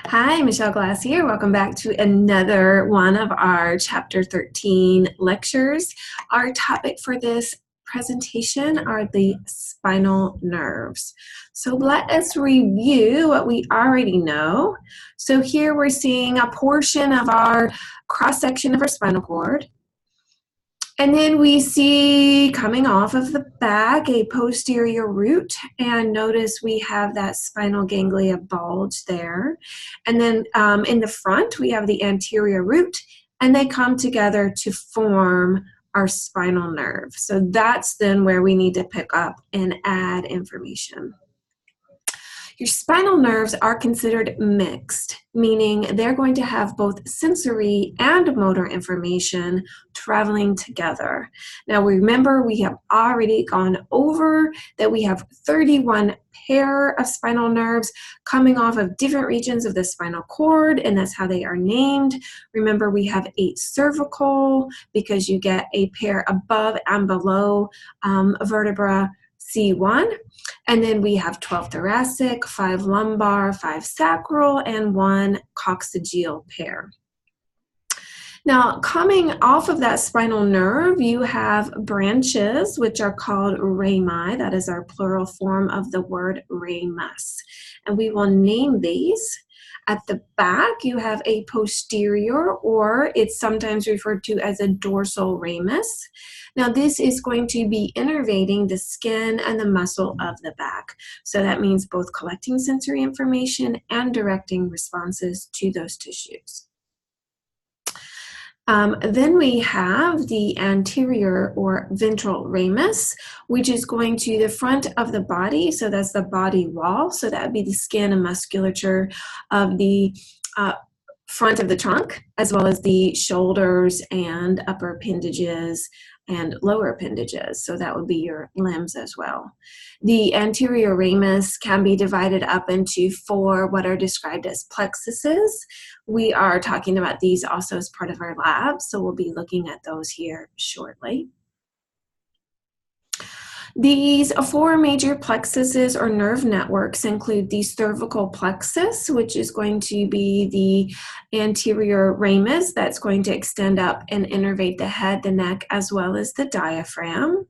Hi, Michelle Glass here. Welcome back to another one of our Chapter 13 lectures. Our topic for this presentation are the spinal nerves. So let us review what we already know. So here we're seeing a portion of our cross-section of our spinal cord. And then we see coming off of the back a posterior root, and notice we have that spinal ganglia bulge there. And then in the front we have the anterior root, and they come together to form our spinal nerve. So that's then where we need to pick up and add information. Your spinal nerves are considered mixed, meaning they're going to have both sensory and motor information traveling together. Now remember, we have already gone over that we have 31 pair of spinal nerves coming off of different regions of the spinal cord, and that's how they are named. Remember, we have 8 cervical because you get a pair above and below vertebra C1, and then we have 12 thoracic, 5 lumbar, 5 sacral, and 1 coccygeal pair. Now, coming off of that spinal nerve, you have branches, which are called rami. That is our plural form of the word ramus. And we will name these. At the back, you have a posterior, or it's sometimes referred to as a dorsal ramus. Now, this is going to be innervating the skin and the muscle of the back. So that means both collecting sensory information and directing responses to those tissues. Then we have the anterior or ventral ramus, which is going to the front of the body. So that's the body wall. So that would be the skin and musculature of the front of the trunk, as well as the shoulders and upper appendages and lower appendages. So that would be your limbs as well. The anterior ramus can be divided up into 4 what are described as plexuses. We are talking about these also as part of our lab, so we'll be looking at those here shortly. These 4 major plexuses or nerve networks include the cervical plexus, which is going to be the anterior ramus that's going to extend up and innervate the head, the neck, as well as the diaphragm.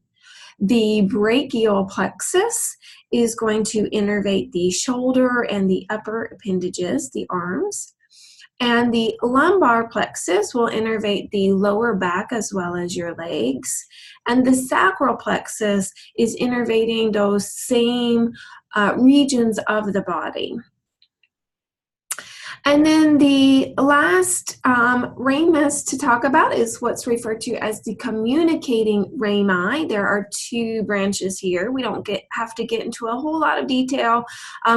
The brachial plexus is going to innervate the shoulder and the upper appendages, the arms. And the lumbar plexus will innervate the lower back as well as your legs. And the sacral plexus is innervating those same regions of the body. And then the last ramus to talk about is what's referred to as the communicating rami. There are 2 branches here. We don't have to get into a whole lot of detail.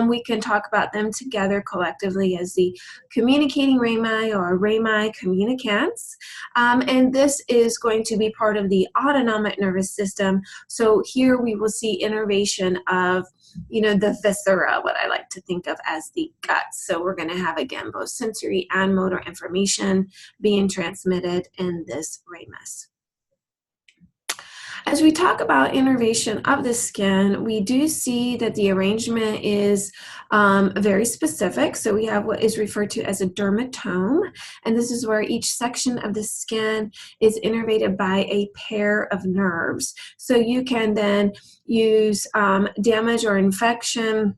We can talk about them together collectively as the communicating rami or rami communicans. And this is going to be part of the autonomic nervous system. So here we will see innervation of the viscera, what I like to think of as the guts. So we're going to have, again, both sensory and motor information being transmitted in this ramus. As we talk about innervation of the skin, we do see that the arrangement is very specific. So we have what is referred to as a dermatome, and this is where each section of the skin is innervated by a pair of nerves. So you can then use damage or infection.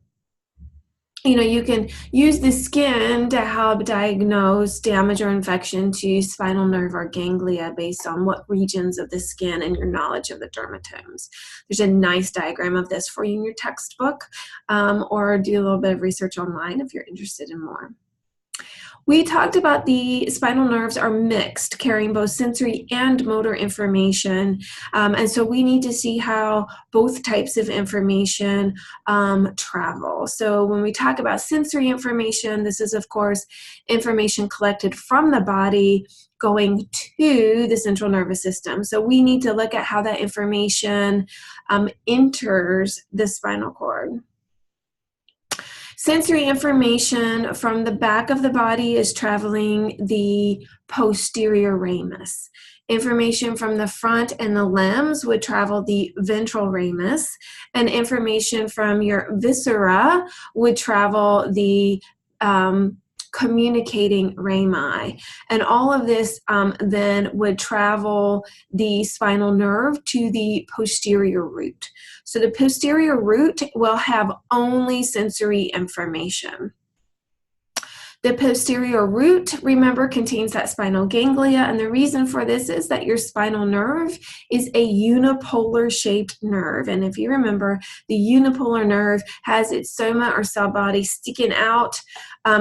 You can use the skin to help diagnose damage or infection to spinal nerve or ganglia based on what regions of the skin and your knowledge of the dermatomes. There's a nice diagram of this for you in your textbook, or do a little bit of research online if you're interested in more. We talked about the spinal nerves are mixed, carrying both sensory and motor information. And so we need to see how both types of information travel. So when we talk about sensory information, this is, of course, information collected from the body going to the central nervous system. So we need to look at how that information enters the spinal cord. Sensory information from the back of the body is traveling the posterior ramus. Information from the front and the limbs would travel the ventral ramus, and information from your viscera would travel the communicating rami. And all of this then would travel the spinal nerve to the posterior root. So the posterior root will have only sensory information. The posterior root, remember, contains that spinal ganglia, and the reason for this is that your spinal nerve is a unipolar shaped nerve. And if you remember, the unipolar nerve has its soma or cell body sticking out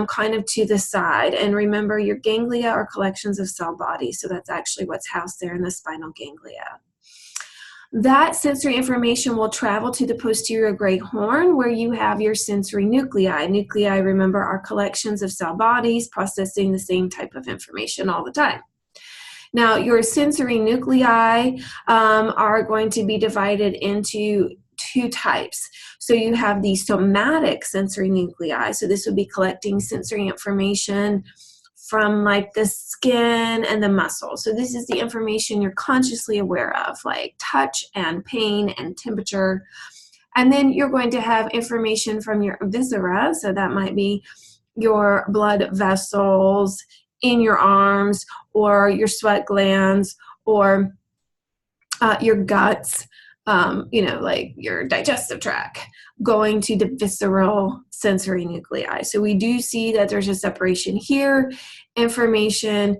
kind of to the side. And remember, your ganglia are collections of cell bodies, so that's actually what's housed there in the spinal ganglia. That sensory information will travel to the posterior gray horn, where you have your sensory nuclei. Nuclei, remember, are collections of cell bodies processing the same type of information all the time. Now, your sensory nuclei are going to be divided into two types. So you have the somatic sensory nuclei. So this would be collecting sensory information from like the skin and the muscle. So this is the information you're consciously aware of, like touch and pain and temperature. And then you're going to have information from your viscera. So that might be your blood vessels in your arms, or your sweat glands, or your guts, like your digestive tract, going to the visceral sensory nuclei. So we do see that there's a separation here. Information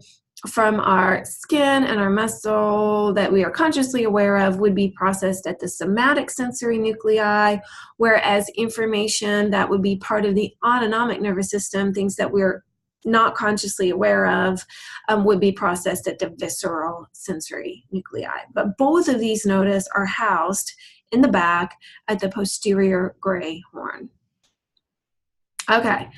from our skin and our muscle that we are consciously aware of would be processed at the somatic sensory nuclei, whereas information that would be part of the autonomic nervous system, things that we're not consciously aware of, would be processed at the visceral sensory nuclei. But both of these, notice, are housed in the back at the posterior gray horn. Okay.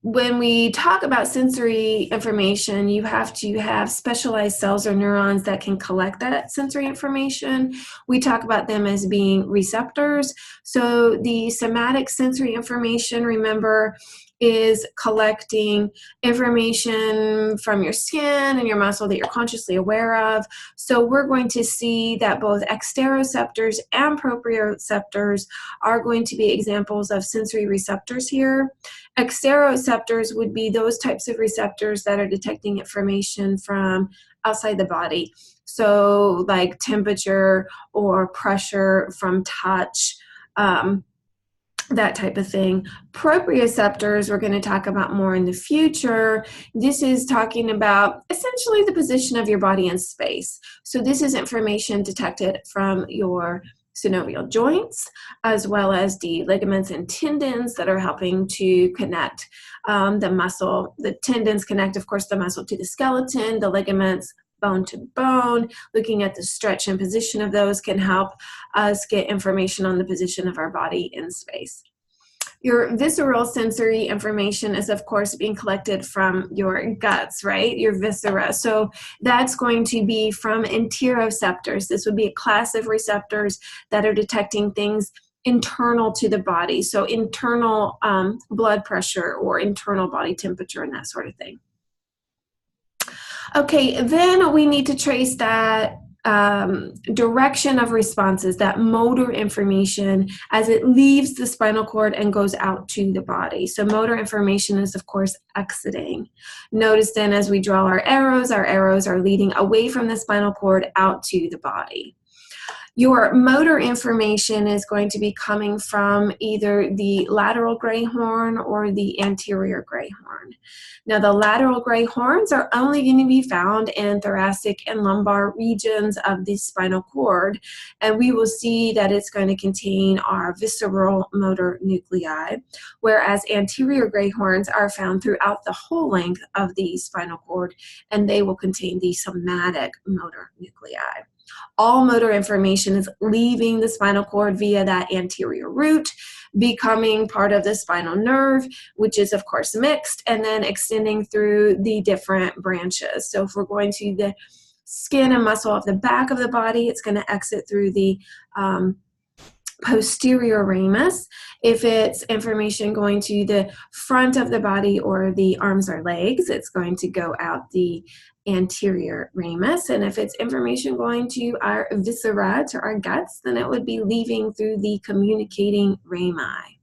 When we talk about sensory information, you have to have specialized cells or neurons that can collect that sensory information. We talk about them as being receptors. So the somatic sensory information, remember, is collecting information from your skin and your muscle that you're consciously aware of. So we're going to see that both exteroceptors and proprioceptors are going to be examples of sensory receptors here. Exteroceptors would be those types of receptors that are detecting information from outside the body. So like temperature or pressure from touch, that type of thing. Proprioceptors, we're going to talk about more in the future. This is talking about essentially the position of your body in space. So this is information detected from your synovial joints, as well as the ligaments and tendons that are helping to connect the muscle. The tendons connect, of course, the muscle to the skeleton, the ligaments bone to bone. Looking at the stretch and position of those can help us get information on the position of our body in space. Your visceral sensory information is, of course, being collected from your guts, right? Your viscera. So that's going to be from interoceptors. This would be a class of receptors that are detecting things internal to the body. So internal blood pressure or internal body temperature and that sort of thing. Okay, then we need to trace that direction of responses, that motor information, as it leaves the spinal cord and goes out to the body. So motor information is, of course, exiting. Notice then as we draw our arrows are leading away from the spinal cord out to the body. Your motor information is going to be coming from either the lateral gray horn or the anterior gray horn. Now, the lateral gray horns are only going to be found in thoracic and lumbar regions of the spinal cord, and we will see that it's going to contain our visceral motor nuclei, whereas anterior gray horns are found throughout the whole length of the spinal cord, and they will contain the somatic motor nuclei. All motor information is leaving the spinal cord via that anterior root, becoming part of the spinal nerve, which is, of course, mixed, and then extending through the different branches. So if we're going to the skin and muscle of the back of the body, it's going to exit through the posterior ramus. If it's information going to the front of the body or the arms or legs, it's going to go out the anterior ramus. And if it's information going to our viscera, to our guts, then it would be leaving through the communicating rami.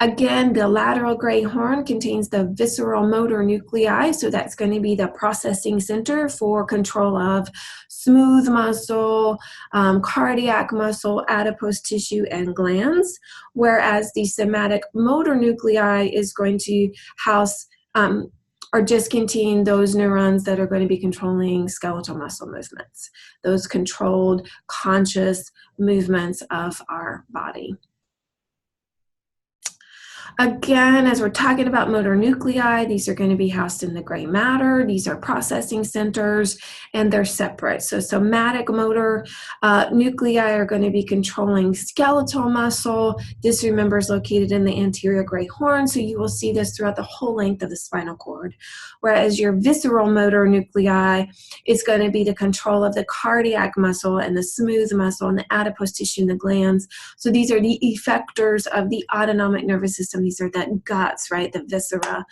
Again, the lateral gray horn contains the visceral motor nuclei, so that's going to be the processing center for control of smooth muscle, cardiac muscle, adipose tissue, and glands, whereas the somatic motor nuclei is going to house or just contain those neurons that are going to be controlling skeletal muscle movements, those controlled, conscious movements of our body. Again, as we're talking about motor nuclei, these are going to be housed in the gray matter. These are processing centers, and they're separate. So somatic motor nuclei are going to be controlling skeletal muscle. This, remember, is located in the anterior gray horn, so you will see this throughout the whole length of the spinal cord. Whereas your visceral motor nuclei is going to be the control of the cardiac muscle and the smooth muscle and the adipose tissue and the glands. So these are the effectors of the autonomic nervous system. These are the guts, right? The viscera.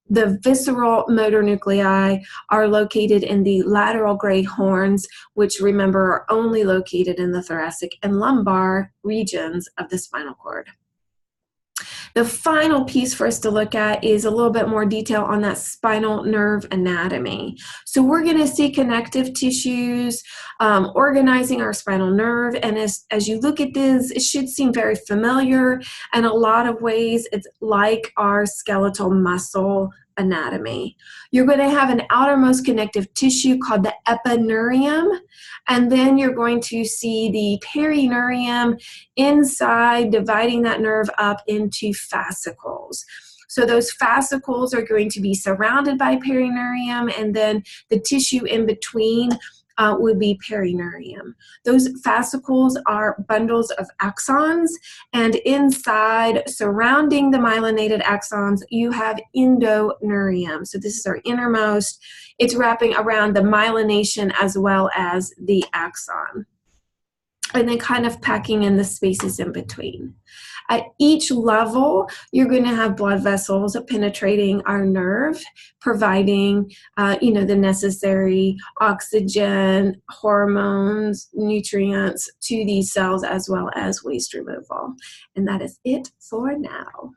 The visceral motor nuclei are located in the lateral gray horns, which, remember, are only located in the thoracic and lumbar regions of the spinal cord. The final piece for us to look at is a little bit more detail on that spinal nerve anatomy. So we're going to see connective tissues organizing our spinal nerve, and as you look at this, it should seem very familiar. In a lot of ways, it's like our skeletal muscle anatomy. You're going to have an outermost connective tissue called the epineurium, and then you're going to see the perineurium inside, dividing that nerve up into fascicles. So those fascicles are going to be surrounded by perineurium, and then the tissue in between would be perineurium. Those fascicles are bundles of axons, and inside, surrounding the myelinated axons, you have endoneurium. So this is our innermost. It's wrapping around the myelination as well as the axon, and then kind of packing in the spaces in between. At each level, you're going to have blood vessels penetrating our nerve, providing the necessary oxygen, hormones, nutrients to these cells, as well as waste removal. And that is it for now.